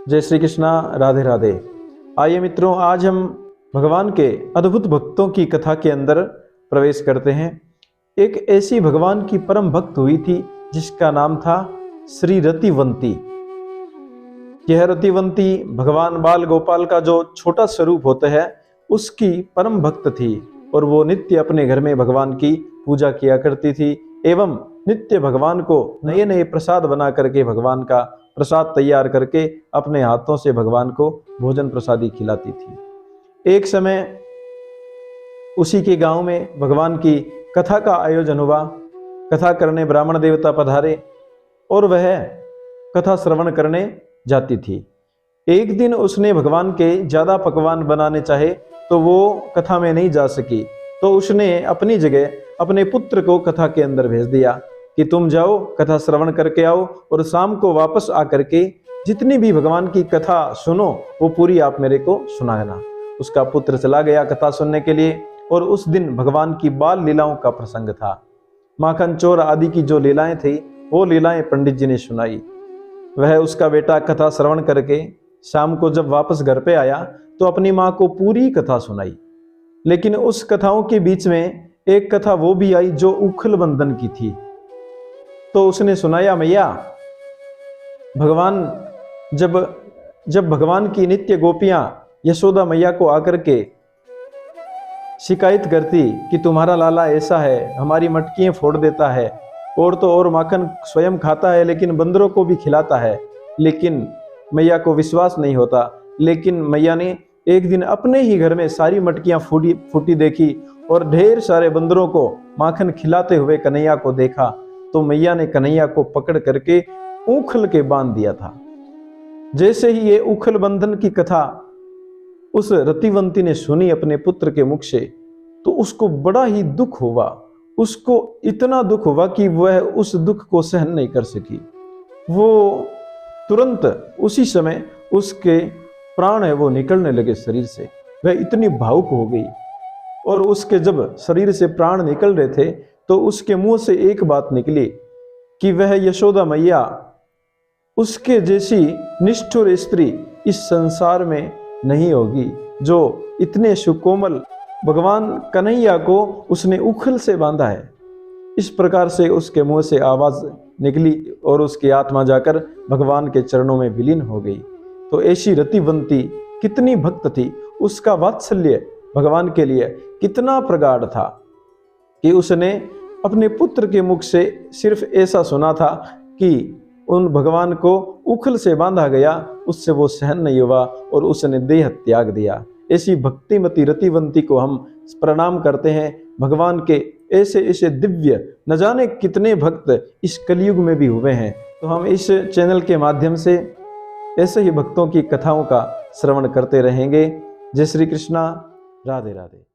जय श्री कृष्णा, राधे राधे। आइए मित्रों, आज हम भगवान के अद्भुत भक्तों की कथा के अंदर प्रवेश करते हैं। एक ऐसी भगवान की परम भक्त हुई थी जिसका नाम था श्री रतिवंती। यह रतिवंती भगवान बाल गोपाल का जो छोटा स्वरूप होता है उसकी परम भक्त थी और वो नित्य अपने घर में भगवान की पूजा किया करती थी एवं नित्य भगवान को नए नए प्रसाद बना करके भगवान का प्रसाद तैयार करके अपने हाथों से भगवान को भोजन प्रसादी खिलाती थी। एक समय उसी के गांव में भगवान की कथा का आयोजन हुआ। कथा करने ब्राह्मण देवता पधारे और वह कथा श्रवण करने जाती थी। एक दिन उसने भगवान के ज्यादा पकवान बनाने चाहे तो वो कथा में नहीं जा सकी, तो उसने अपनी जगह अपने पुत्र को कथा के अंदर भेज दिया कि तुम जाओ, कथा श्रवण करके आओ और शाम को वापस आकर के जितनी भी भगवान की कथा सुनो वो पूरी आप मेरे को सुनाना। उसका पुत्र चला गया कथा सुनने के लिए और उस दिन भगवान की बाल लीलाओं का प्रसंग था। माखन चोर आदि की जो लीलाएं थी वो लीलाएं पंडित जी ने सुनाई। वह उसका बेटा कथा श्रवण करके शाम को जब वापस घर पे आया तो अपनी माँ को पूरी कथा सुनाई। लेकिन उस कथाओं के बीच में एक कथा वो भी आई जो उखल बंधन की थी। तो उसने सुनाया, मैया भगवान जब भगवान की नित्य गोपियां यशोदा मैया को आकर के शिकायत करती कि तुम्हारा लाला ऐसा है, हमारी मटकियां फोड़ देता है और तो और माखन स्वयं खाता है लेकिन बंदरों को भी खिलाता है, लेकिन मैया को विश्वास नहीं होता। लेकिन मैया ने एक दिन अपने ही घर में सारी मटकियां फूटी देखी और ढेर सारे बंदरों को माखन खिलाते हुए कन्हैया को देखा, तो मैया ने कन्हैया को पकड़ करके उखल के बांध दिया था। जैसे ही ये उखल बंधन की कथा उस रतिवंती ने सुनी अपने पुत्र के मुख से, तो उसको बड़ा ही दुख हुआ। उसको इतना दुख हुआ कि वह उस दुख को सहन नहीं कर सकी। वो तुरंत उसी समय उसके प्राण है वो निकलने लगे शरीर से। वह इतनी भावुक हो गई और उसके जब शरीर से प्राण निकल रहे थे तो उसके मुंह से एक बात निकली कि वह यशोदा मैया उसके जैसी निष्ठुर स्त्री इस संसार में नहीं होगी जो इतने सुकोमल भगवान कन्हैया को उसने उखल से बांधा है। इस प्रकार से उसके मुंह से आवाज निकली और उसकी आत्मा जाकर भगवान के चरणों में विलीन हो गई। तो ऐसी रतिवंती कितनी भक्त थी, उसका वात्सल्य भगवान के लिए कितना प्रगाढ़ था कि उसने अपने पुत्र के मुख से सिर्फ ऐसा सुना था कि उन भगवान को उखल से बांधा गया, उससे वो सहन नहीं हुआ और उसने देह त्याग दिया। ऐसी भक्तिमती रतिवंती को हम प्रणाम करते हैं। भगवान के ऐसे ऐसे दिव्य न जाने कितने भक्त इस कलयुग में भी हुए हैं। तो हम इस चैनल के माध्यम से ऐसे ही भक्तों की कथाओं का श्रवण करते रहेंगे। जय श्री कृष्णा, राधे राधे।